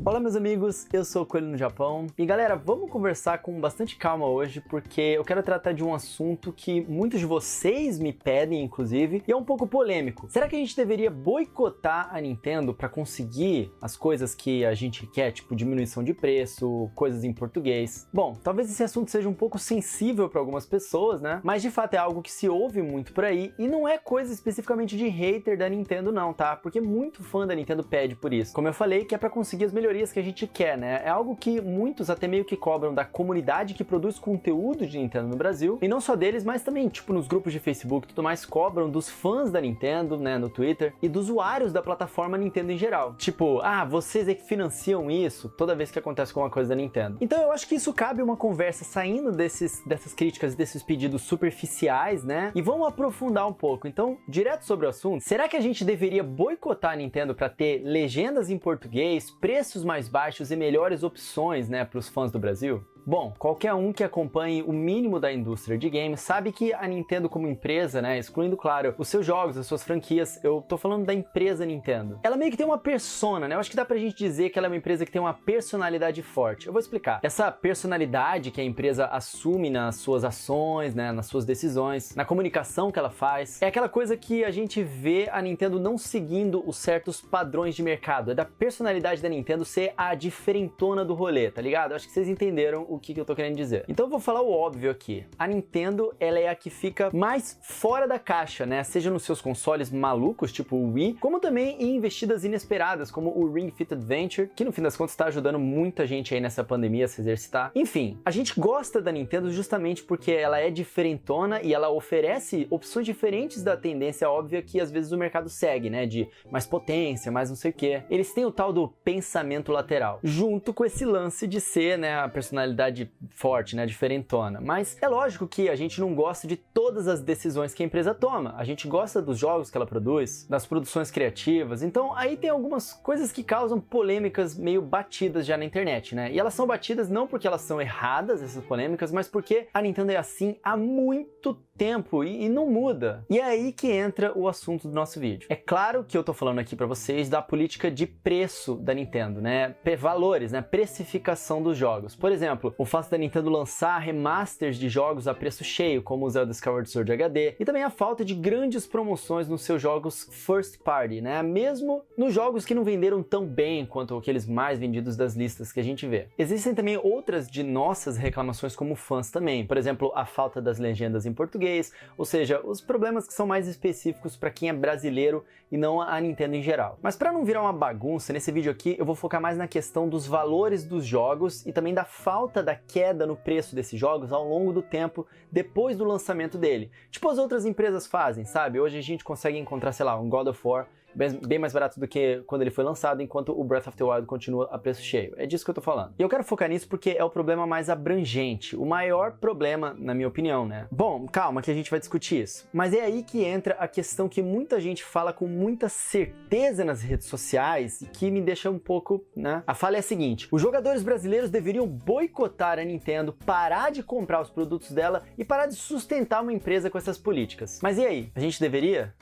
Olá meus amigos, eu sou o Coelho no Japão e galera, vamos conversar com bastante calma hoje porque eu quero tratar de um assunto que muitos de vocês me pedem inclusive e é um pouco polêmico. Será que a gente deveria boicotar a Nintendo para conseguir as coisas que a gente quer, tipo diminuição de preço, coisas em português? Bom, talvez esse assunto seja um pouco sensível para algumas pessoas, né? Mas de fato é algo que se ouve muito por aí e não é coisa especificamente de hater da Nintendo não, tá? Porque muito fã da Nintendo pede por isso. Como eu falei, que é para conseguir as melhorias que a gente quer, né? É algo que muitos até meio que cobram da comunidade que produz conteúdo de Nintendo no Brasil, e não só deles, mas também, tipo, nos grupos de Facebook e tudo mais, cobram dos fãs da Nintendo, né, no Twitter, e dos usuários da plataforma Nintendo em geral. Tipo, vocês é que financiam isso toda vez que acontece alguma coisa da Nintendo. Então eu acho que isso cabe uma conversa saindo dessas críticas, desses pedidos superficiais, né? E vamos aprofundar um pouco. Então, direto sobre o assunto, será que a gente deveria boicotar a Nintendo para ter legendas em português, preços mais baixos e melhores opções, né, para os fãs do Brasil? Bom, qualquer um que acompanhe o mínimo da indústria de games sabe que a Nintendo como empresa, né, excluindo, claro, os seus jogos, as suas franquias, eu tô falando da empresa Nintendo. Ela meio que tem uma persona, né? Eu acho que dá pra gente dizer que ela é uma empresa que tem uma personalidade forte. Eu vou explicar. Essa personalidade que a empresa assume nas suas ações, né, nas suas decisões, na comunicação que ela faz, é aquela coisa que a gente vê a Nintendo não seguindo os certos padrões de mercado. É da personalidade da Nintendo ser a diferentona do rolê, tá ligado? Eu acho que vocês entenderam o que eu tô querendo dizer. Então eu vou falar o óbvio aqui. A Nintendo, ela é a que fica mais fora da caixa, né? Seja nos seus consoles malucos, tipo o Wii, como também em investidas inesperadas, como o Ring Fit Adventure, que no fim das contas tá ajudando muita gente aí nessa pandemia a se exercitar. Enfim, a gente gosta da Nintendo justamente porque ela é diferentona e ela oferece opções diferentes da tendência óbvia que às vezes o mercado segue, né? De mais potência, mais não sei o quê. Eles têm o tal do pensamento lateral, junto com esse lance de ser, né, a personalidade forte, né, diferentona. Mas é lógico que a gente não gosta de todas as decisões que a empresa toma. A gente gosta dos jogos que ela produz, das produções criativas. Então aí tem algumas coisas que causam polêmicas meio batidas já na internet, né? E elas são batidas não porque elas são erradas, essas polêmicas, mas porque a Nintendo é assim há muito tempo e não muda. E é aí que entra o assunto do nosso vídeo. É claro que eu tô falando aqui pra vocês da política de preço da Nintendo, né? Valores, né? Precificação dos jogos. Por exemplo, o fato da Nintendo lançar remasters de jogos a preço cheio, como o Zelda Skyward Sword HD, e também a falta de grandes promoções nos seus jogos first party, né? Mesmo nos jogos que não venderam tão bem quanto aqueles mais vendidos das listas que a gente vê. Existem também outras de nossas reclamações como fãs também. Por exemplo, a falta das legendas em português, ou seja, os problemas que são mais específicos para quem é brasileiro e não a Nintendo em geral. Mas para não virar uma bagunça, nesse vídeo aqui eu vou focar mais na questão dos valores dos jogos e também da falta da queda no preço desses jogos ao longo do tempo depois do lançamento dele. Tipo as outras empresas fazem, sabe? Hoje a gente consegue encontrar, sei lá, um God of War bem mais barato do que quando ele foi lançado, enquanto o Breath of the Wild continua a preço cheio. É disso que eu tô falando. E eu quero focar nisso porque é o problema mais abrangente, o maior problema, na minha opinião, né? Bom, calma que a gente vai discutir isso. Mas é aí que entra a questão que muita gente fala com muita certeza nas redes sociais e que me deixa um pouco, né? A fala é a seguinte: os jogadores brasileiros deveriam boicotar a Nintendo, parar de comprar os produtos dela e parar de sustentar uma empresa com essas políticas. Mas e aí? A gente deveria?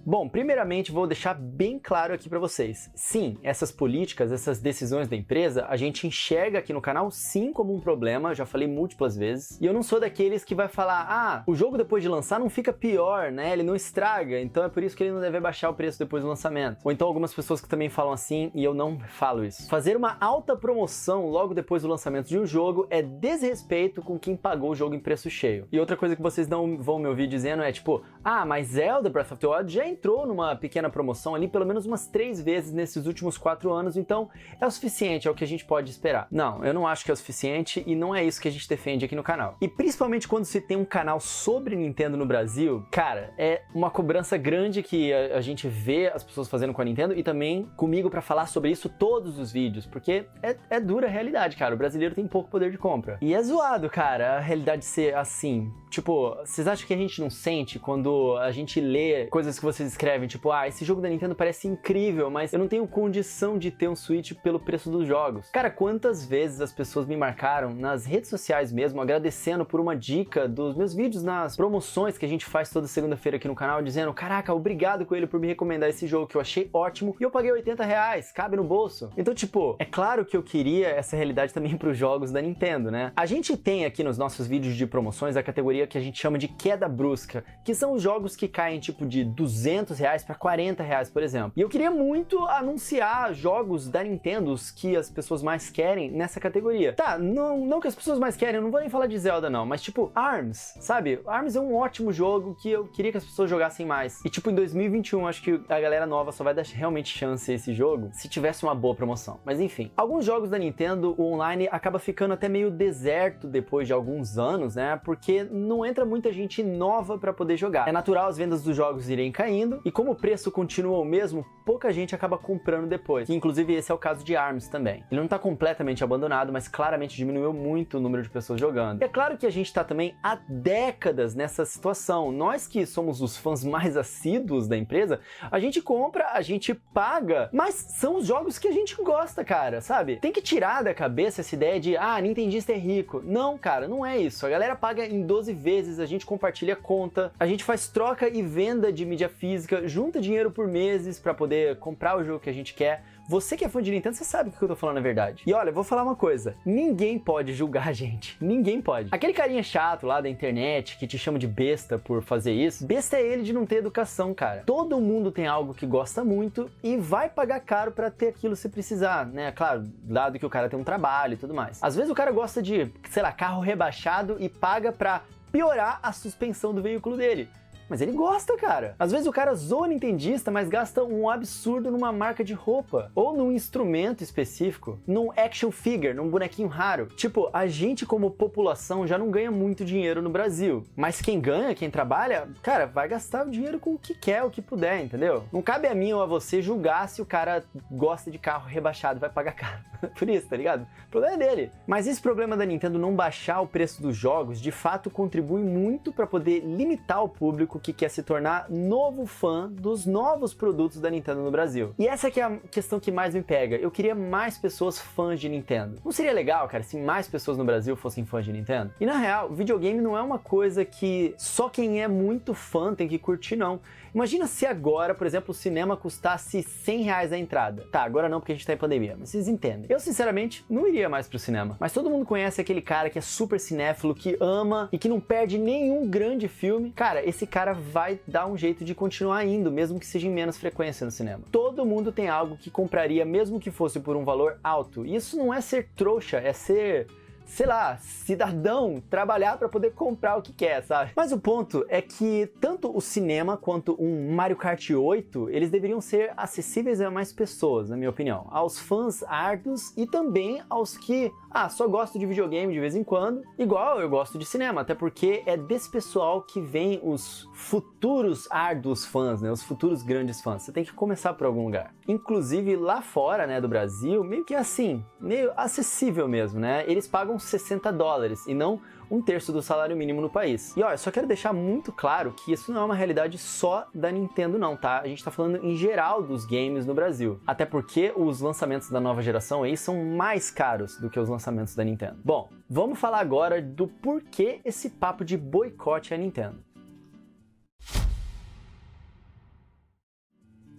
Bom, primeiramente vou deixar bem claro aqui para vocês. Sim, essas políticas, essas decisões da empresa, a gente enxerga aqui no canal sim como um problema, eu já falei múltiplas vezes. E eu não sou daqueles que vai falar, o jogo depois de lançar não fica pior, né? Ele não estraga, então é por isso que ele não deve baixar o preço depois do lançamento. Ou então algumas pessoas que também falam assim, e eu não falo isso. Fazer uma alta promoção logo depois do lançamento de um jogo é desrespeito com quem pagou o jogo em preço cheio. E outra coisa que vocês não vão me ouvir dizendo é tipo, mas Zelda Breath of the Wild já entrou numa pequena promoção ali pelo menos umas 3 vezes nesses últimos 4 anos, então é o suficiente, é o que a gente pode esperar. Não, eu não acho que é o suficiente e não é isso que a gente defende aqui no canal. E principalmente quando se tem um canal sobre Nintendo no Brasil, cara, é uma cobrança grande que a gente vê as pessoas fazendo com a Nintendo e também comigo pra falar sobre isso todos os vídeos, porque é dura a realidade, cara, o brasileiro tem pouco poder de compra. E é zoado, cara, a realidade ser assim. Tipo, vocês acham que a gente não sente quando a gente lê coisas que vocês escrevem, tipo, ah, esse jogo da Nintendo parece incrível, mas eu não tenho condição de ter um Switch pelo preço dos jogos. Cara, quantas vezes as pessoas me marcaram nas redes sociais mesmo, agradecendo por uma dica dos meus vídeos nas promoções que a gente faz toda segunda-feira aqui no canal, dizendo, caraca, obrigado, Coelho, por me recomendar esse jogo que eu achei ótimo e eu paguei R$80, cabe no bolso. Então, tipo, é claro que eu queria essa realidade também para os jogos da Nintendo, né? A gente tem aqui nos nossos vídeos de promoções a categoria que a gente chama de queda brusca, que são os jogos que caem tipo de R$200 para R$40, por exemplo. E eu queria muito anunciar jogos da Nintendo que as pessoas mais querem nessa categoria. Tá, não que as pessoas mais querem, eu não vou nem falar de Zelda não, mas tipo, ARMS, sabe? ARMS é um ótimo jogo que eu queria que as pessoas jogassem mais. E tipo, em 2021, acho que a galera nova só vai dar realmente chance a esse jogo se tivesse uma boa promoção. Mas enfim, alguns jogos da Nintendo, o online acaba ficando até meio deserto depois de alguns anos, né? Porque não entra muita gente nova para poder jogar. É natural as vendas dos jogos irem caindo, e como o preço continua o mesmo, pouca gente acaba comprando depois. E, inclusive, esse é o caso de ARMS também. Ele não está completamente abandonado, mas claramente diminuiu muito o número de pessoas jogando. E é claro que a gente está também há décadas nessa situação. Nós que somos os fãs mais assíduos da empresa, a gente compra, a gente paga, mas são os jogos que a gente gosta, cara, sabe? Tem que tirar da cabeça essa ideia de, ah, nintendista é rico. Não, cara, não é isso. A galera paga em 12 vezes, a gente compartilha a conta, a gente faz troca e venda de mídia física, junta dinheiro por meses para poder comprar o jogo que a gente quer. Você que é fã de Nintendo, você sabe o que eu tô falando é verdade. E olha, vou falar uma coisa, ninguém pode julgar a gente, ninguém pode. Aquele carinha chato lá da internet que te chama de besta por fazer isso, besta é ele de não ter educação, cara. Todo mundo tem algo que gosta muito e vai pagar caro pra ter aquilo se precisar, né? Claro, dado que o cara tem um trabalho e tudo mais. Às vezes o cara gosta de, sei lá, carro rebaixado e paga pra piorar a suspensão do veículo dele. Mas ele gosta, cara. Às vezes o cara zoa nintendista, mas gasta um absurdo numa marca de roupa. Ou num instrumento específico. Num action figure, num bonequinho raro. Tipo, a gente como população já não ganha muito dinheiro no Brasil. Mas quem ganha, quem trabalha, cara, vai gastar o dinheiro com o que quer, o que puder, entendeu? Não cabe a mim ou a você julgar se o cara gosta de carro rebaixado e vai pagar caro. Por isso, tá ligado? O problema é dele. Mas esse problema da Nintendo não baixar o preço dos jogos, de fato contribui muito para poder limitar o público que quer se tornar novo fã dos novos produtos da Nintendo no Brasil. E essa que é a questão que mais me pega. Eu queria mais pessoas fãs de Nintendo. Não seria legal, cara, se mais pessoas no Brasil fossem fãs de Nintendo? E na real, videogame não é uma coisa que só quem é muito fã tem que curtir, não. Imagina se agora, por exemplo, o cinema custasse R$100 a entrada. Tá, agora não porque a gente tá em pandemia, mas vocês entendem. Eu, sinceramente, não iria mais pro cinema. Mas todo mundo conhece aquele cara que é super cinéfilo, que ama e que não perde nenhum grande filme. Cara, esse cara vai dar um jeito de continuar indo, mesmo que seja em menos frequência no cinema. Todo mundo tem algo que compraria, mesmo que fosse por um valor alto. E isso não é ser trouxa, é ser, sei lá, cidadão, trabalhar para poder comprar o que quer, sabe? Mas o ponto é que tanto o cinema quanto um Mario Kart 8, eles deveriam ser acessíveis a mais pessoas, na minha opinião. Aos fãs árduos e também aos que, só gosto de videogame de vez em quando, igual eu gosto de cinema, até porque é desse pessoal que vem os futuros árduos fãs, né? Os futuros grandes fãs. Você tem que começar por algum lugar. Inclusive lá fora, né, do Brasil, meio que assim, meio acessível mesmo, né? Eles pagam $60 e não 1/3 do salário mínimo no país. E olha, só quero deixar muito claro que isso não é uma realidade só da Nintendo não, tá? A gente tá falando em geral dos games no Brasil. Até porque os lançamentos da nova geração aí são mais caros do que os lançamentos da Nintendo. Bom, vamos falar agora do porquê esse papo de boicote à Nintendo.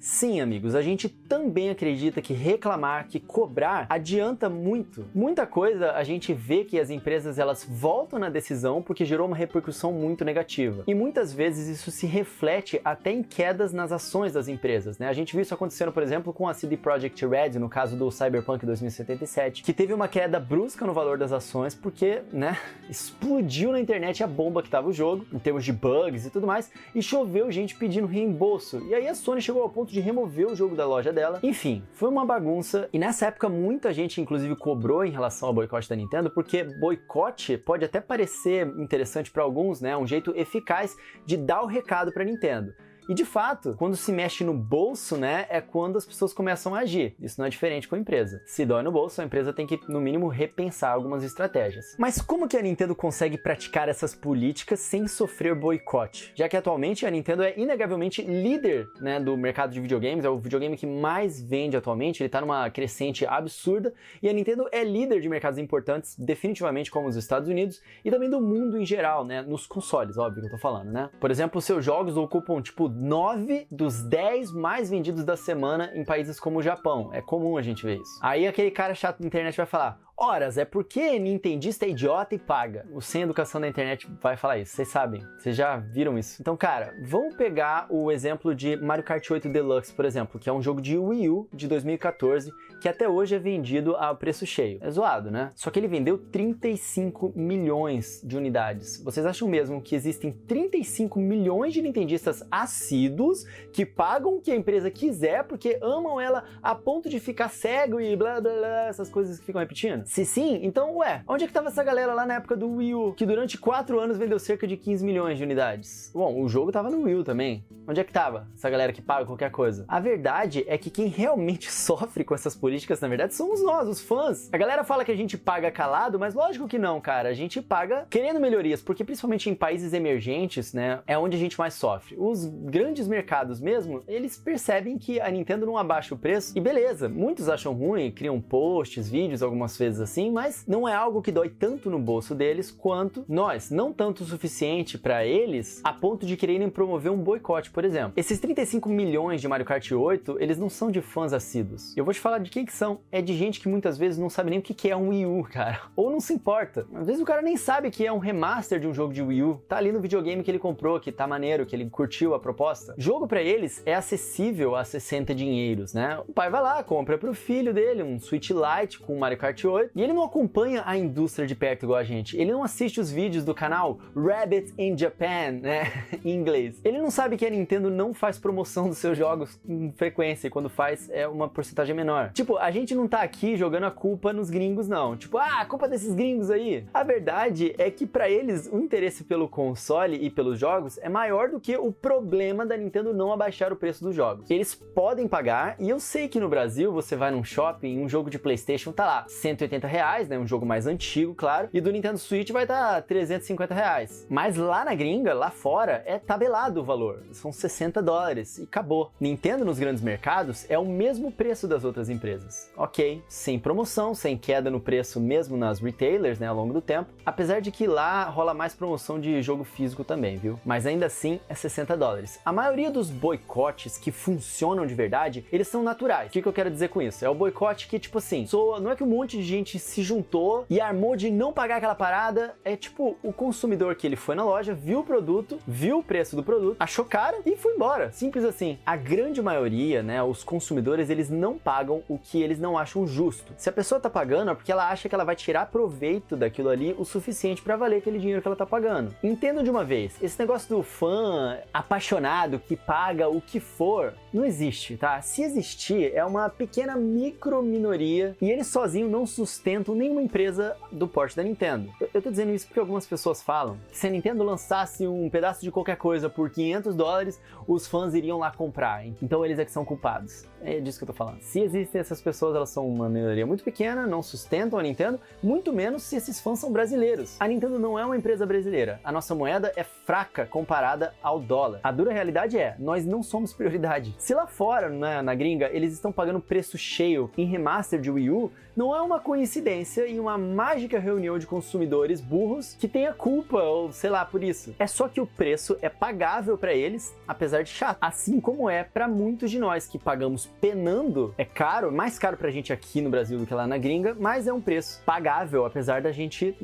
Sim, amigos, a gente também acredita que reclamar, que cobrar, adianta muito. Muita coisa a gente vê que as empresas elas voltam na decisão porque gerou uma repercussão muito negativa. E muitas vezes isso se reflete até em quedas nas ações das empresas, né? A gente viu isso acontecendo, por exemplo, com a CD Projekt Red, no caso do Cyberpunk 2077, que teve uma queda brusca no valor das ações porque, né, explodiu na internet a bomba que tava o jogo, em termos de bugs e tudo mais, e choveu gente pedindo reembolso. E aí a Sony chegou ao ponto de remover o jogo da loja dela. Enfim, foi uma bagunça e nessa época muita gente inclusive cobrou em relação ao boicote da Nintendo, porque boicote pode até parecer interessante para alguns, né, um jeito eficaz de dar o recado para a Nintendo. E de fato, quando se mexe no bolso, né, é quando as pessoas começam a agir. Isso não é diferente com a empresa. Se dói no bolso, a empresa tem que, no mínimo, repensar algumas estratégias. Mas como que a Nintendo consegue praticar essas políticas sem sofrer boicote? Já que atualmente a Nintendo é inegavelmente líder, né, do mercado de videogames, é o videogame que mais vende atualmente, ele tá numa crescente absurda, e a Nintendo é líder de mercados importantes, definitivamente como os Estados Unidos, e também do mundo em geral, né, nos consoles, óbvio que eu tô falando, né? Por exemplo, seus jogos ocupam, tipo, 9 dos 10 mais vendidos da semana em países como o Japão. É comum a gente ver isso. Aí aquele cara chato na internet vai falar: horas, é porque nintendista é idiota e paga. O Sem Educação da Internet vai falar isso, vocês sabem, vocês já viram isso. Então, cara, vamos pegar o exemplo de Mario Kart 8 Deluxe, por exemplo, que é um jogo de Wii U de 2014, que até hoje é vendido a preço cheio. É zoado, né? Só que ele vendeu 35 milhões de unidades. Vocês acham mesmo que existem 35 milhões de nintendistas assíduos que pagam o que a empresa quiser porque amam ela a ponto de ficar cego e blá blá blá, essas coisas que ficam repetindo? Se sim, então, ué, onde é que tava essa galera lá na época do Wii U, que durante 4 anos vendeu cerca de 15 milhões de unidades? Bom, o jogo tava no Wii U também. Onde é que tava essa galera que paga qualquer coisa? A verdade é que quem realmente sofre com essas políticas, na verdade, somos nós, os fãs. A galera fala que a gente paga calado, mas lógico que não, cara. A gente paga querendo melhorias, porque principalmente em países emergentes, né, é onde a gente mais sofre. Os grandes mercados mesmo, eles percebem que a Nintendo não abaixa o preço, e beleza, muitos acham ruim, criam posts, vídeos, algumas vezes assim, mas não é algo que dói tanto no bolso deles quanto nós, não tanto o suficiente para eles a ponto de quererem promover um boicote, por exemplo. Esses 35 milhões de Mario Kart 8, eles não são de fãs assíduos. Eu vou te falar de quem que são. É de gente que muitas vezes não sabe nem o que é um Wii U, cara. Ou não se importa. Às vezes o cara nem sabe que é um remaster de um jogo de Wii U. Tá ali no videogame que ele comprou, que tá maneiro, que ele curtiu a proposta. Jogo para eles é acessível a 60 dinheiros, né? O pai vai lá, compra pro filho dele um Switch Lite com Mario Kart 8, e ele não acompanha a indústria de perto igual a gente. Ele não assiste os vídeos do canal Rabbit in Japan, né, em inglês. Ele não sabe que a Nintendo não faz promoção dos seus jogos com frequência, e quando faz é uma porcentagem menor. Tipo, a gente não tá aqui jogando a culpa nos gringos, não. Tipo, a culpa desses gringos aí. A verdade é que pra eles o interesse pelo console e pelos jogos é maior do que o problema da Nintendo não abaixar o preço dos jogos. Eles podem pagar, e eu sei que no Brasil você vai num shopping, um jogo de PlayStation tá lá, R$180, né, um jogo mais antigo, claro, e do Nintendo Switch vai estar R$350. Mas lá na gringa, lá fora, é tabelado o valor, são $60 e acabou. Nintendo nos grandes mercados é o mesmo preço das outras empresas. Ok, sem promoção, sem queda no preço mesmo nas retailers, né, ao longo do tempo, apesar de que lá rola mais promoção de jogo físico também, viu? Mas ainda assim é $60. A maioria dos boicotes que funcionam de verdade, eles são naturais. O que eu quero dizer com isso? É o boicote que, tipo assim, não é que um monte de gente se juntou e armou de não pagar aquela parada, é tipo o consumidor que ele foi na loja, viu o produto, viu o preço do produto, achou caro e foi embora. Simples assim. A grande maioria, né, os consumidores, eles não pagam o que eles não acham justo. Se a pessoa tá pagando é porque ela acha que ela vai tirar proveito daquilo ali o suficiente para valer aquele dinheiro que ela tá pagando. Entendam de uma vez, esse negócio do fã apaixonado que paga o que for, não existe, tá? Se existir, é uma pequena micro minoria e eles sozinhos não sustentam nenhuma empresa do porte da Nintendo. Eu tô dizendo isso porque algumas pessoas falam que se a Nintendo lançasse um pedaço de qualquer coisa por $500, os fãs iriam lá comprar, hein? Então eles é que são culpados. É disso que eu tô falando. Se existem essas pessoas, elas são uma minoria muito pequena, não sustentam a Nintendo, muito menos se esses fãs são brasileiros. A Nintendo não é uma empresa brasileira. A nossa moeda é fraca comparada ao dólar. A dura realidade é, nós não somos prioridade. Se lá fora, na gringa, eles estão pagando preço cheio em remaster de Wii U, não é uma coincidência e uma mágica reunião de consumidores burros que tenha culpa, ou sei lá, por isso. É só que o preço é pagável para eles, apesar de chato. Assim como é para muitos de nós que pagamos penando. É caro, mais caro pra gente aqui no Brasil do que lá na gringa, mas é um preço pagável, apesar da gente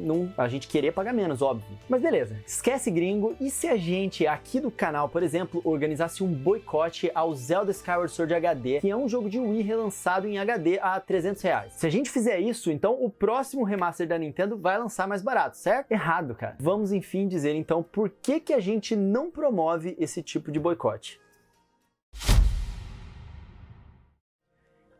querer pagar menos, óbvio. Mas beleza, esquece gringo, e se a gente aqui do canal, por exemplo, organizasse um boicote ao Zelda Skyward Sword HD, que é um jogo de Wii relançado em HD a R$300? Se a gente fizer isso, então o próximo remaster da Nintendo vai lançar mais barato, certo? Errado, cara. Vamos enfim dizer então por que a gente não promove esse tipo de boicote.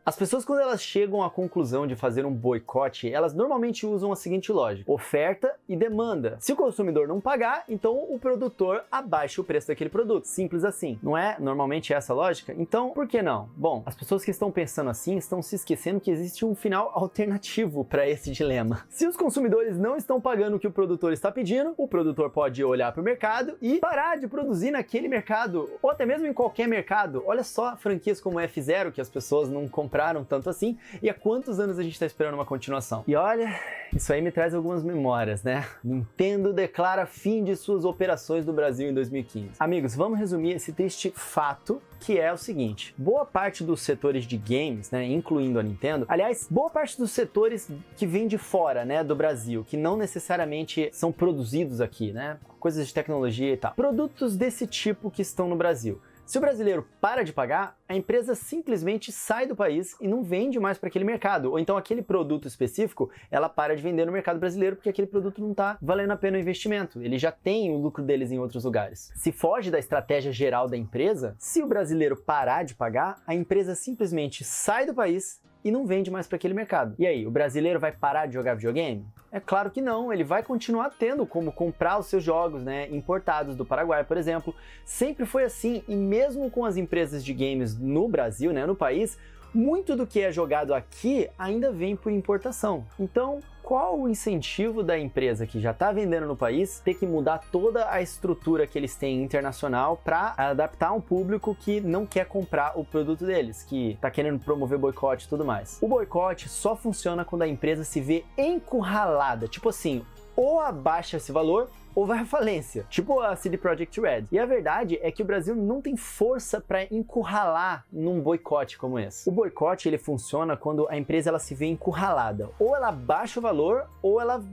As pessoas, quando elas chegam à conclusão de fazer um boicote, elas normalmente usam a seguinte lógica: oferta e demanda. Se o consumidor não pagar, então o produtor abaixa o preço daquele produto. Simples assim. Não é normalmente essa a lógica? Então, por que não? Bom, as pessoas que estão pensando assim estão se esquecendo que existe um final alternativo para esse dilema. Se os consumidores não estão pagando o que o produtor está pedindo, o produtor pode olhar para o mercado e parar de produzir naquele mercado, ou até mesmo em qualquer mercado. Olha só franquias como F0, que as pessoas não compraram tanto assim, e há quantos anos a gente está esperando uma continuação? E olha, isso aí me traz algumas memórias, né? Nintendo declara fim de suas operações no Brasil em 2015. Amigos, vamos resumir esse triste fato, que é o seguinte: boa parte dos setores de games, né, incluindo a Nintendo, aliás, boa parte dos setores que vêm de fora, né, do Brasil, que não necessariamente são produzidos aqui, né, coisas de tecnologia e tal, produtos desse tipo que estão no Brasil. Se o brasileiro para de pagar, a empresa simplesmente sai do país e não vende mais para aquele mercado. Ou então aquele produto específico, ela para de vender no mercado brasileiro porque aquele produto não está valendo a pena o investimento. Ele já tem o lucro deles em outros lugares. Se foge da estratégia geral da empresa, se o brasileiro parar de pagar, a empresa simplesmente sai do país e não vende mais para aquele mercado. E aí, o brasileiro vai parar de jogar videogame? É claro que não, ele vai continuar tendo como comprar os seus jogos, né, importados do Paraguai, por exemplo. Sempre foi assim, e mesmo com as empresas de games no Brasil, né, no país, muito do que é jogado aqui ainda vem por importação. Então, qual o incentivo da empresa que já está vendendo no país ter que mudar toda a estrutura que eles têm internacional para adaptar um público que não quer comprar o produto deles, que está querendo promover boicote e tudo mais? O boicote só funciona quando a empresa se vê encurralada, tipo assim, ou abaixa esse valor ou vai à falência, tipo a CD Projekt Red. E a verdade é que o Brasil não tem força para encurralar num boicote como esse. O boicote, ele funciona quando a empresa ela se vê encurralada. Ou ela baixa o valor, ou ela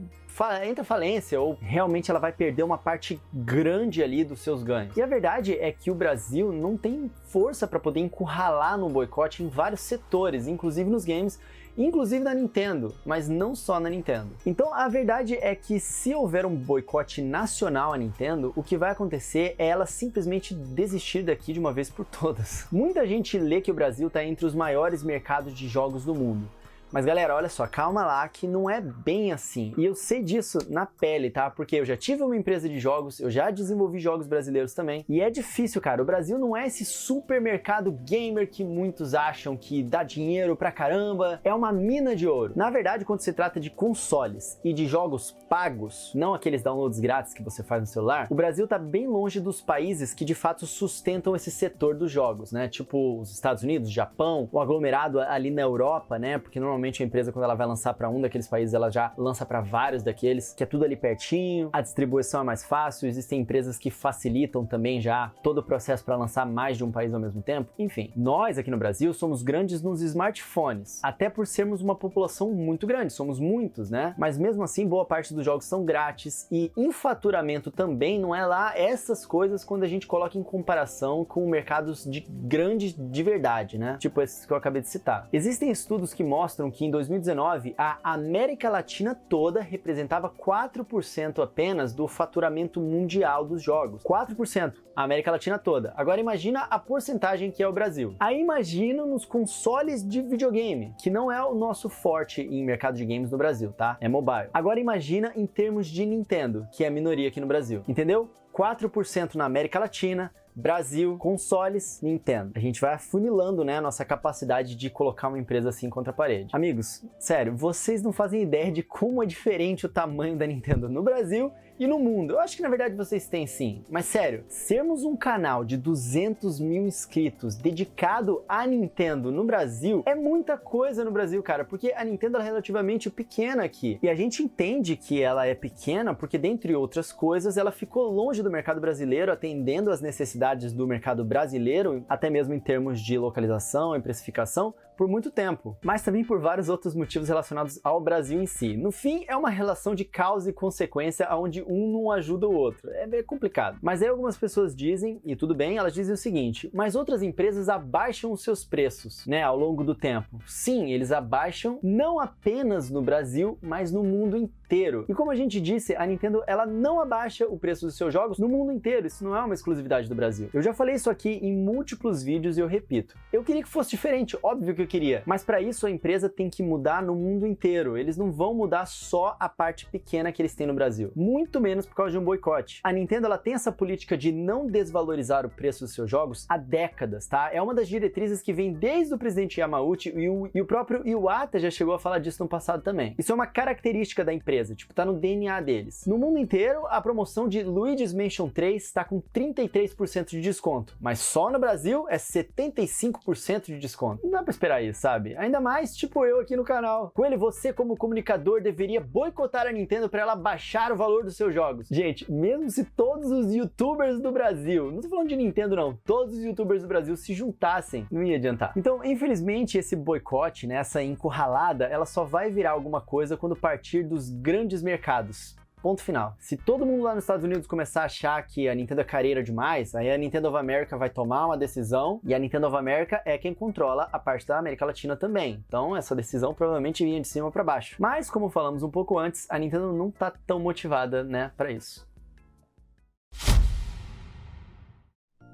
entra falência, ou realmente ela vai perder uma parte grande ali dos seus ganhos. E a verdade é que o Brasil não tem força para poder encurralar no boicote em vários setores, inclusive nos games, inclusive na Nintendo, mas não só na Nintendo. Então a verdade é que se houver um boicote nacional à Nintendo, o que vai acontecer é ela simplesmente desistir daqui de uma vez por todas. Muita gente lê que o Brasil está entre os maiores mercados de jogos do mundo. Mas galera, olha só, calma lá que não é bem assim. E eu sei disso na pele, tá? Porque eu já tive uma empresa de jogos, eu já desenvolvi jogos brasileiros também. E é difícil, cara. O Brasil não é esse supermercado gamer que muitos acham que dá dinheiro pra caramba. É uma mina de ouro. Na verdade, quando se trata de consoles e de jogos pagos, não aqueles downloads grátis que você faz no celular, o Brasil tá bem longe dos países que de fato sustentam esse setor dos jogos, né? Tipo os Estados Unidos, Japão, o aglomerado ali na Europa, né? Porque normalmente a empresa, quando ela vai lançar para um daqueles países, ela já lança para vários daqueles, que é tudo ali pertinho, a distribuição é mais fácil, existem empresas que facilitam também já todo o processo para lançar mais de um país ao mesmo tempo. Enfim, nós aqui no Brasil somos grandes nos smartphones, até por sermos uma população muito grande, somos muitos, né? Mas mesmo assim, boa parte dos jogos são grátis e em faturamento também não é lá essas coisas quando a gente coloca em comparação com mercados de grandes de verdade, né? Tipo esses que eu acabei de citar. Existem estudos que mostram que em 2019 a América Latina toda representava 4% apenas do faturamento mundial dos jogos. 4%, a América Latina toda. Agora imagina a porcentagem que é o Brasil. Aí imagina nos consoles de videogame, que não é o nosso forte em mercado de games no Brasil, tá? É mobile. Agora imagina em termos de Nintendo, que é a minoria aqui no Brasil. Entendeu? 4% na América Latina, Brasil, consoles, Nintendo. A gente vai afunilando, né, a nossa capacidade de colocar uma empresa assim contra a parede. Amigos, sério, vocês não fazem ideia de como é diferente o tamanho da Nintendo no Brasil e no mundo. Eu acho que na verdade vocês têm sim, mas sério, sermos um canal de 200 mil inscritos dedicado à Nintendo no Brasil é muita coisa no Brasil, cara, porque a Nintendo é relativamente pequena aqui. E a gente entende que ela é pequena porque, dentre outras coisas, ela ficou longe do mercado brasileiro, atendendo às necessidades do mercado brasileiro, até mesmo em termos de localização e precificação, por muito tempo, mas também por vários outros motivos relacionados ao Brasil em si. No fim, é uma relação de causa e consequência onde um não ajuda o outro. É bem complicado. Mas aí algumas pessoas dizem, e tudo bem, elas dizem o seguinte: mas outras empresas abaixam os seus preços, né, ao longo do tempo. Sim, eles abaixam não apenas no Brasil, mas no mundo inteiro. E como a gente disse, a Nintendo, ela não abaixa o preço dos seus jogos no mundo inteiro. Isso não é uma exclusividade do Brasil. Eu já falei isso aqui em múltiplos vídeos e eu repito. Eu queria que fosse diferente. Óbvio que eu queria. Mas para isso a empresa tem que mudar no mundo inteiro. Eles não vão mudar só a parte pequena que eles têm no Brasil. Muito menos por causa de um boicote. A Nintendo, ela tem essa política de não desvalorizar o preço dos seus jogos há décadas, tá? É uma das diretrizes que vem desde o presidente Yamauchi e o próprio Iwata já chegou a falar disso no passado também. Isso é uma característica da empresa, tipo, tá no DNA deles. No mundo inteiro, a promoção de Luigi's Mansion 3 está com 33% de desconto, mas só no Brasil é 75% de desconto. Não dá pra esperar isso, sabe? Ainda mais, tipo eu aqui no canal. Coelho, você como comunicador deveria boicotar a Nintendo para ela baixar o valor dos seus jogos. Gente, mesmo se todos os youtubers do Brasil, não tô falando de Nintendo não, todos os youtubers do Brasil se juntassem, não ia adiantar. Então, infelizmente, esse boicote, né, essa encurralada, ela só vai virar alguma coisa quando partir dos grandes mercados. Ponto final. Se todo mundo lá nos Estados Unidos começar a achar que a Nintendo é careira demais, aí a Nintendo of America vai tomar uma decisão, e a Nintendo of America é quem controla a parte da América Latina também. Então essa decisão provavelmente vinha de cima para baixo. Mas, como falamos um pouco antes, a Nintendo não tá tão motivada, né, para isso.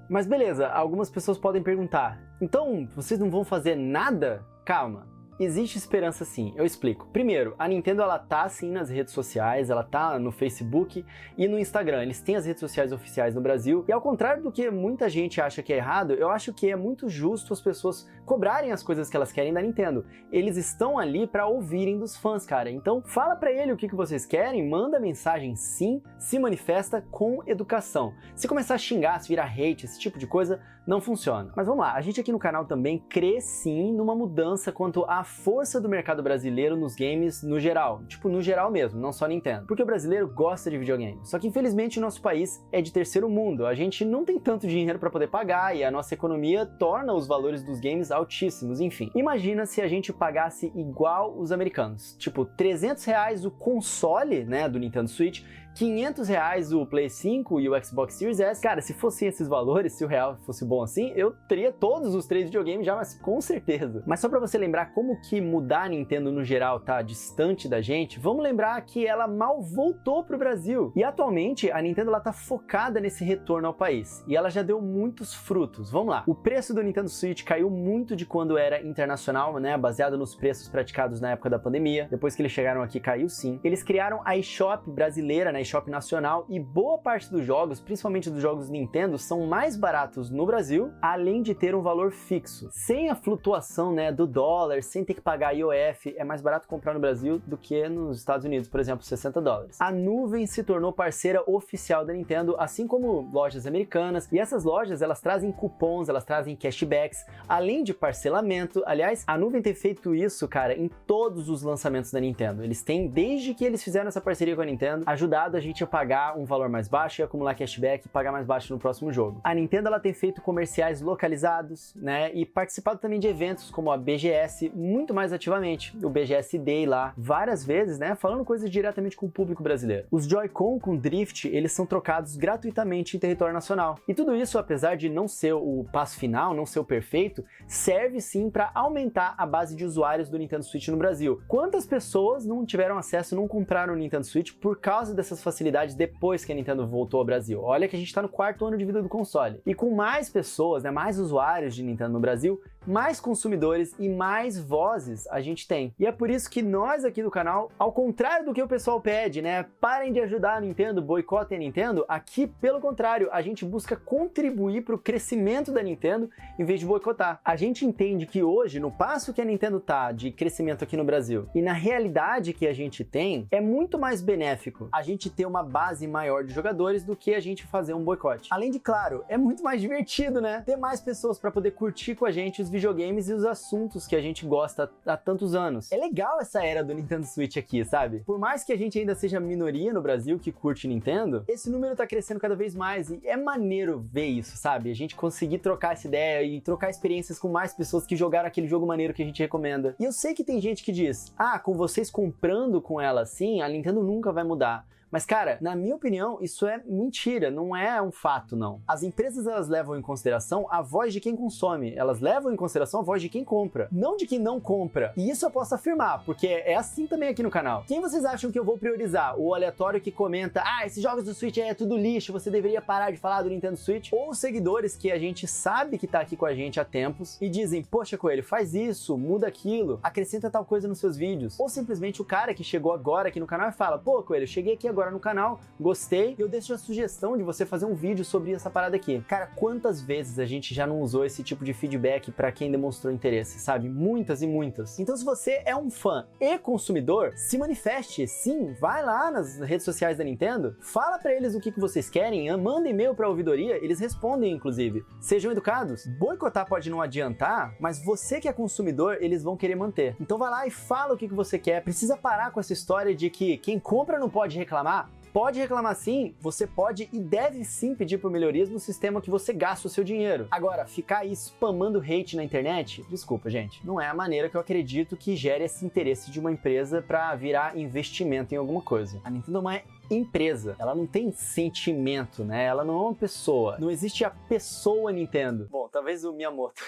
Mas beleza, algumas pessoas podem perguntar, então vocês não vão fazer nada? Calma. Existe esperança sim, eu explico. Primeiro, a Nintendo ela tá sim nas redes sociais, ela tá no Facebook e no Instagram. Eles têm as redes sociais oficiais no Brasil. E ao contrário do que muita gente acha que é errado, eu acho que é muito justo as pessoas cobrarem as coisas que elas querem da Nintendo. Eles estão ali para ouvirem dos fãs, cara. Então fala pra ele o que vocês querem, manda mensagem sim, se manifesta com educação. Se começar a xingar, se virar hate, esse tipo de coisa, não funciona. Mas vamos lá, a gente aqui no canal também crê sim numa mudança quanto à força do mercado brasileiro nos games no geral. Tipo, no geral mesmo, não só Nintendo. Porque o brasileiro gosta de videogame. Só que infelizmente o nosso país é de terceiro mundo. A gente não tem tanto dinheiro para poder pagar e a nossa economia torna os valores dos games altíssimos, enfim. Imagina se a gente pagasse igual os americanos. Tipo, R$300 o console, né, do Nintendo Switch, R$500 o Play 5 e o Xbox Series S. Cara, se fossem esses valores, se o real fosse bom assim, eu teria todos os 3 videogames já, mas com certeza. Mas só pra você lembrar como que mudar a Nintendo no geral tá distante da gente, vamos lembrar que ela mal voltou pro Brasil. E atualmente a Nintendo ela tá focada nesse retorno ao país. E ela já deu muitos frutos. Vamos lá. O preço do Nintendo Switch caiu muito de quando era internacional, né, baseado nos preços praticados na época da pandemia. Depois que eles chegaram aqui, caiu sim. Eles criaram a eShop brasileira, né, eShop nacional, e boa parte dos jogos, principalmente dos jogos Nintendo, são mais baratos no Brasil, além de ter um valor fixo. Sem a flutuação, né, do dólar, sem ter que pagar IOF, é mais barato comprar no Brasil do que nos Estados Unidos, por exemplo, $60. A nuvem se tornou parceira oficial da Nintendo, assim como lojas americanas, e essas lojas, elas trazem cupons, elas trazem cashbacks, além de parcelamento. Aliás, a nuvem tem feito isso, cara, em todos os lançamentos da Nintendo. Eles têm, desde que eles fizeram essa parceria com a Nintendo, ajudado a gente a pagar um valor mais baixo e acumular cashback e pagar mais baixo no próximo jogo. A Nintendo ela tem feito comerciais localizados, né, e participado também de eventos como a BGS muito mais ativamente, o BGS Day lá, várias vezes, né, falando coisas diretamente com o público brasileiro. Os Joy-Con com Drift, eles são trocados gratuitamente em território nacional. E tudo isso, apesar de não ser o passo final, não ser o perfeito, serve sim para aumentar a base de usuários do Nintendo Switch no Brasil. Quantas pessoas não tiveram acesso, não compraram o Nintendo Switch por causa dessas facilidades depois que a Nintendo voltou ao Brasil? Olha que a gente tá no 4º ano de vida do console. E com mais pessoas, né, mais usuários de Nintendo no Brasil, mais consumidores e mais vozes a gente tem. E é por isso que nós aqui do canal, ao contrário do que o pessoal pede, né, parem de ajudar a Nintendo, boicotem a Nintendo, aqui pelo contrário, a gente busca contribuir para o crescimento da Nintendo em vez de boicotar. A gente entende que hoje, no passo que a Nintendo tá de crescimento aqui no Brasil e na realidade que a gente tem, é muito mais benéfico a gente ter uma base maior de jogadores do que a gente fazer um boicote. Além de, claro, é muito mais divertido, né, ter mais pessoas para poder curtir com a gente os videogames e os assuntos que a gente gosta há tantos anos. É legal essa era do Nintendo Switch aqui, sabe? Por mais que a gente ainda seja minoria no Brasil que curte Nintendo, esse número tá crescendo cada vez mais e é maneiro ver isso, sabe? A gente conseguir trocar essa ideia e trocar experiências com mais pessoas que jogaram aquele jogo maneiro que a gente recomenda. E eu sei que tem gente que diz, ah, com vocês comprando com ela assim, a Nintendo nunca vai mudar. Mas, cara, na minha opinião, isso é mentira, não é um fato, não. As empresas, elas levam em consideração a voz de quem consome, elas levam em consideração a voz de quem compra, não de quem não compra. E isso eu posso afirmar, porque é assim também aqui no canal. Quem vocês acham que eu vou priorizar? O aleatório que comenta, esses jogos do Switch é tudo lixo, você deveria parar de falar do Nintendo Switch? Ou os seguidores que a gente sabe que tá aqui com a gente há tempos e dizem, poxa, Coelho, faz isso, muda aquilo, acrescenta tal coisa nos seus vídeos. Ou simplesmente o cara que chegou agora aqui no canal e fala, pô, Coelho, cheguei aqui agora no canal, gostei, eu deixo a sugestão de você fazer um vídeo sobre essa parada aqui. Cara, quantas vezes a gente já não usou esse tipo de feedback pra quem demonstrou interesse, sabe? Muitas e muitas. Então, se você é um fã e consumidor, se manifeste, sim, vai lá nas redes sociais da Nintendo, fala pra eles o que vocês querem, manda e-mail pra ouvidoria, eles respondem, inclusive. Sejam educados. Boicotar pode não adiantar, mas você que é consumidor, eles vão querer manter. Então vai lá e fala o que você quer. Precisa parar com essa história de que quem compra não pode reclamar. Pode reclamar sim, você pode e deve sim pedir por melhorias no sistema que você gasta o seu dinheiro. Agora, ficar aí spamando hate na internet, desculpa gente, não é a maneira que eu acredito que gere esse interesse de uma empresa pra virar investimento em alguma coisa. A Nintendo é uma empresa, ela não tem sentimento, né? Ela não é uma pessoa, não existe a pessoa Nintendo. Bom, talvez o Miyamoto.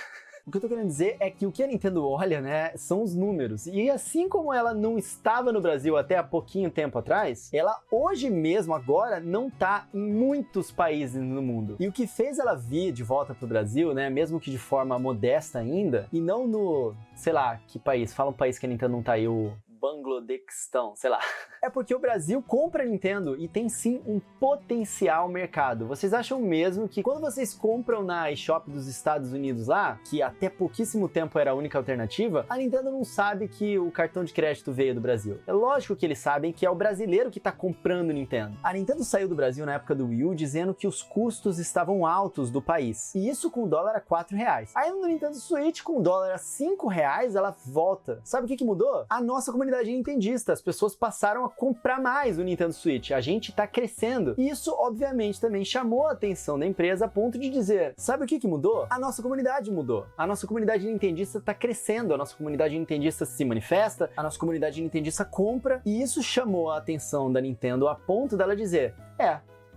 O que eu tô querendo dizer é que o que a Nintendo olha, né, são os números. E assim como ela não estava no Brasil até há pouquinho tempo atrás, ela hoje mesmo, agora, não tá em muitos países no mundo. E o que fez ela vir de volta pro Brasil, né, mesmo que de forma modesta ainda, e não no, sei lá, que país, fala um país que a Nintendo não tá aí, o Bangladequistão, sei lá. É porque o Brasil compra a Nintendo e tem sim um potencial mercado. Vocês acham mesmo que quando vocês compram na eShop dos Estados Unidos lá, que até pouquíssimo tempo era a única alternativa, a Nintendo não sabe que o cartão de crédito veio do Brasil. É lógico que eles sabem que é o brasileiro que tá comprando Nintendo. A Nintendo saiu do Brasil na época do Wii U dizendo que os custos estavam altos do país. E isso com o dólar a R$4. Aí no Nintendo Switch, com o dólar a R$5, ela volta. Sabe o que mudou? A nossa comunidade nintendista. As pessoas passaram a comprar mais o Nintendo Switch. A gente tá crescendo. E isso, obviamente, também chamou a atenção da empresa a ponto de dizer, sabe o que mudou? A nossa comunidade mudou. A nossa comunidade nintendista tá crescendo. A nossa comunidade nintendista se manifesta. A nossa comunidade nintendista compra. E isso chamou a atenção da Nintendo a ponto dela dizer,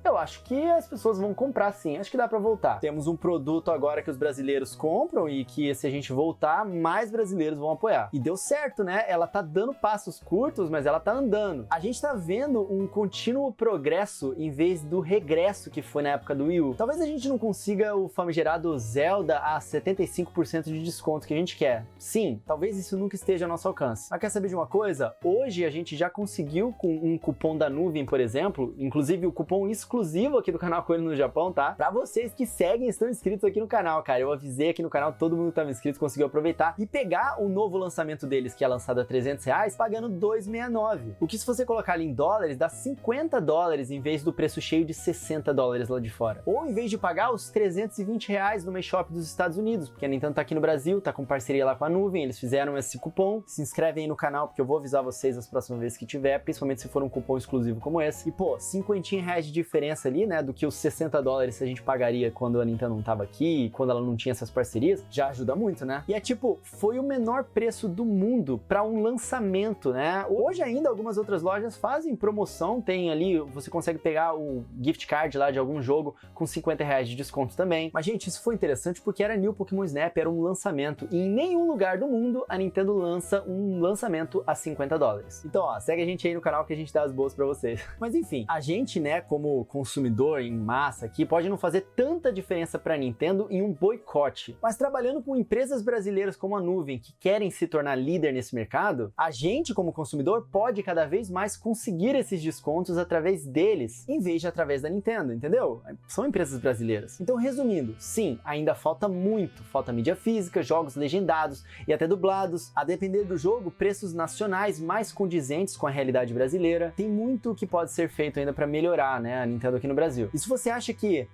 eu acho que as pessoas vão comprar sim, acho que dá pra voltar. Temos um produto agora que os brasileiros compram e que se a gente voltar, mais brasileiros vão apoiar. E deu certo, né? Ela tá dando passos curtos, mas ela tá andando. A gente tá vendo um contínuo progresso em vez do regresso que foi na época do Wii U. Talvez a gente não consiga o famigerado Zelda a 75% de desconto que a gente quer. Sim, talvez isso nunca esteja ao nosso alcance. Mas quer saber de uma coisa? Hoje a gente já conseguiu com um cupom da nuvem, por exemplo, inclusive o cupom exclusivo aqui do canal Coelho no Japão, tá? Pra vocês que seguem e estão inscritos aqui no canal, cara. Eu avisei aqui no canal, todo mundo que tava inscrito conseguiu aproveitar e pegar o novo lançamento deles, que é lançado a R$300, pagando R$269. O que se você colocar ali em dólares, dá $50 em vez do preço cheio de $60 lá de fora. Ou em vez de pagar os R$320 no eShop dos Estados Unidos, porque a Nintendo tá aqui no Brasil, tá com parceria lá com a nuvem, eles fizeram esse cupom. Se inscrevem aí no canal, porque eu vou avisar vocês as próximas vezes que tiver, principalmente se for um cupom exclusivo como esse. E pô, R$50 de diferença ali, né, do que os $60 que a gente pagaria quando a Nintendo não tava aqui, quando ela não tinha essas parcerias, já ajuda muito, né? E é tipo, foi o menor preço do mundo para um lançamento, né? Hoje ainda algumas outras lojas fazem promoção, tem ali, você consegue pegar o gift card lá de algum jogo com R$50 de desconto também. Mas gente, isso foi interessante porque era New Pokémon Snap, era um lançamento e em nenhum lugar do mundo a Nintendo lança um lançamento a $50. Então, ó, segue a gente aí no canal que a gente dá as boas para vocês. Mas enfim, a gente, né, como consumidor em massa aqui, pode não fazer tanta diferença para a Nintendo em um boicote. Mas trabalhando com empresas brasileiras como a Nuvem, que querem se tornar líder nesse mercado, a gente, como consumidor, pode cada vez mais conseguir esses descontos através deles, em vez de através da Nintendo, entendeu? São empresas brasileiras. Então, resumindo, sim, ainda falta muito. Falta mídia física, jogos legendados e até dublados. A depender do jogo, preços nacionais mais condizentes com a realidade brasileira. Tem muito que pode ser feito ainda para melhorar, né, a Nintendo aqui no Brasil. E se você acha que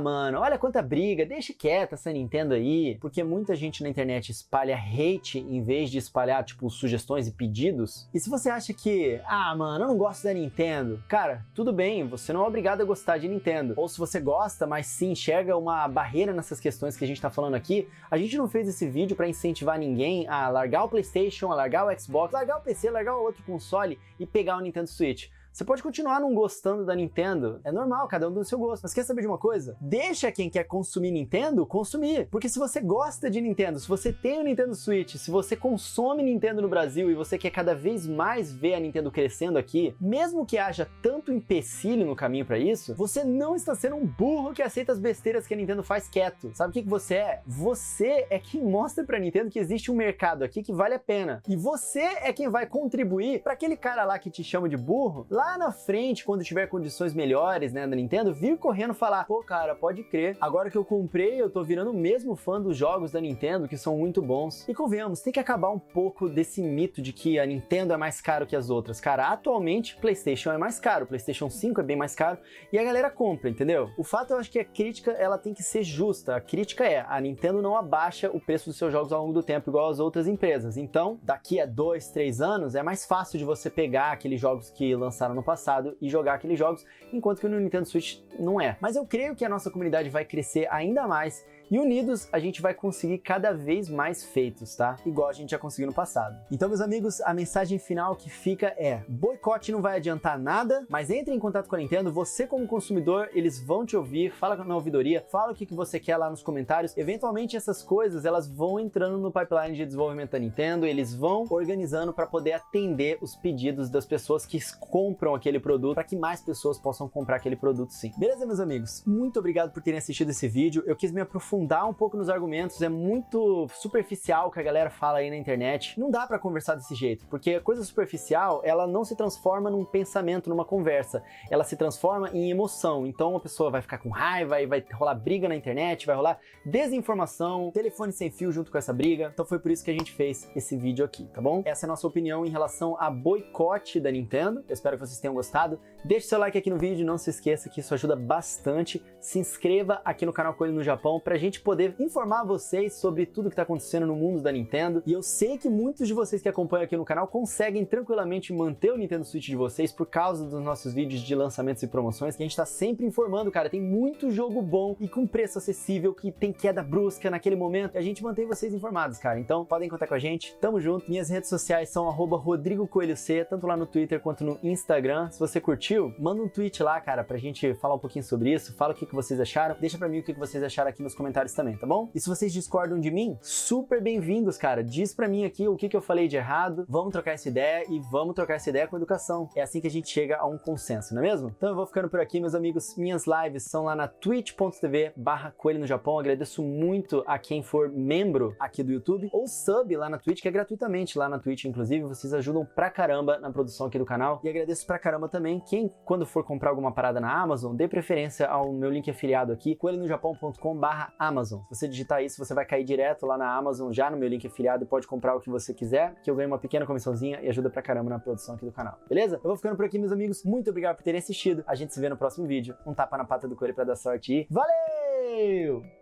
mano, olha quanta briga, deixa quieta essa Nintendo aí, porque muita gente na internet espalha hate em vez de espalhar, tipo, sugestões e pedidos. E se você acha que, mano, eu não gosto da Nintendo, cara, tudo bem, você não é obrigado a gostar de Nintendo. Ou se você gosta, mas se enxerga uma barreira nessas questões que a gente tá falando aqui, a gente não fez esse vídeo pra incentivar ninguém a largar o PlayStation, a largar o Xbox, largar o PC, largar o outro console e pegar o Nintendo Switch. Você pode continuar não gostando da Nintendo, é normal, cada um tem o seu gosto. Mas quer saber de uma coisa? Deixa quem quer consumir Nintendo, consumir. Porque se você gosta de Nintendo, se você tem o Nintendo Switch, se você consome Nintendo no Brasil e você quer cada vez mais ver a Nintendo crescendo aqui, mesmo que haja tanto empecilho no caminho pra isso, você não está sendo um burro que aceita as besteiras que a Nintendo faz quieto. Sabe o que você é? Você é quem mostra pra Nintendo que existe um mercado aqui que vale a pena. E você é quem vai contribuir pra aquele cara lá que te chama de burro, lá na frente, quando tiver condições melhores, né, da Nintendo, vir correndo falar, pô, cara, pode crer, agora que eu comprei, eu tô virando o mesmo fã dos jogos da Nintendo, que são muito bons. E convenhamos, tem que acabar um pouco desse mito de que a Nintendo é mais caro que as outras. Cara, atualmente, PlayStation é mais caro, PlayStation 5 é bem mais caro, e a galera compra, entendeu? O fato, eu acho que a crítica, ela tem que ser justa. A crítica é, a Nintendo não abaixa o preço dos seus jogos ao longo do tempo, igual as outras empresas. Então, daqui a 2, 3 anos, é mais fácil de você pegar aqueles jogos que lançaram no passado e jogar aqueles jogos, enquanto que no Nintendo Switch não é. Mas eu creio que a nossa comunidade vai crescer ainda mais e unidos a gente vai conseguir cada vez mais feitos, tá? Igual a gente já conseguiu no passado. Então, meus amigos, a mensagem final que fica é: boicote não vai adiantar nada, mas entre em contato com a Nintendo, você como consumidor, eles vão te ouvir, fala na ouvidoria, fala o que você quer lá nos comentários. Eventualmente essas coisas, elas vão entrando no pipeline de desenvolvimento da Nintendo, eles vão organizando para poder atender os pedidos das pessoas que compram aquele produto, para que mais pessoas possam comprar aquele produto sim. Beleza, meus amigos? Muito obrigado por terem assistido esse vídeo. Eu quis me aprofundar um pouco nos argumentos, é muito superficial o que a galera fala aí na internet. Não dá pra conversar desse jeito, porque a coisa superficial, ela não se transforma num pensamento, numa conversa, ela se transforma em emoção. Então a pessoa vai ficar com raiva e vai rolar briga na internet, vai rolar desinformação, telefone sem fio junto com essa briga. Então foi por isso que a gente fez esse vídeo aqui, tá bom? Essa é a nossa opinião em relação a boicote da Nintendo. Eu espero que vocês tenham gostado. Deixe seu like aqui no vídeo, não se esqueça que isso ajuda bastante. Se inscreva aqui no canal Coelho no Japão pra gente poder informar vocês sobre tudo que tá acontecendo no mundo da Nintendo. E eu sei que muitos de vocês que acompanham aqui no canal conseguem tranquilamente manter o Nintendo Switch de vocês por causa dos nossos vídeos de lançamentos e promoções, que a gente tá sempre informando, cara. Tem muito jogo bom e com preço acessível, que tem queda brusca naquele momento, e a gente mantém vocês informados, cara. Então podem contar com a gente, tamo junto. Minhas redes sociais são @RodrigoCoelhoC, tanto lá no Twitter quanto no Instagram. Se você curtiu, manda um tweet lá, cara, pra gente falar um pouquinho sobre isso, fala o que vocês acharam, deixa pra mim o que vocês acharam aqui nos comentários também, tá bom? E se vocês discordam de mim, super bem-vindos, cara. Diz pra mim aqui o que eu falei de errado, vamos trocar essa ideia e vamos trocar essa ideia com educação. É assim que a gente chega a um consenso, não é mesmo? Então eu vou ficando por aqui, meus amigos. Minhas lives são lá na twitch.tv/Coelho no Japão. Agradeço muito a quem for membro aqui do YouTube ou sub lá na Twitch, que é gratuitamente lá na Twitch, inclusive. Vocês ajudam pra caramba na produção aqui do canal. E agradeço pra caramba também quem, quando for comprar alguma parada na Amazon, dê preferência ao meu link afiliado aqui, coelhinojapão.com/Amazon. Se você digitar isso, você vai cair direto lá na Amazon, já no meu link afiliado, e pode comprar o que você quiser, que eu ganho uma pequena comissãozinha e ajuda pra caramba na produção aqui do canal, beleza? Eu vou ficando por aqui, meus amigos. Muito obrigado por terem assistido. A gente se vê no próximo vídeo. Um tapa na pata do coelho pra dar sorte e valeu!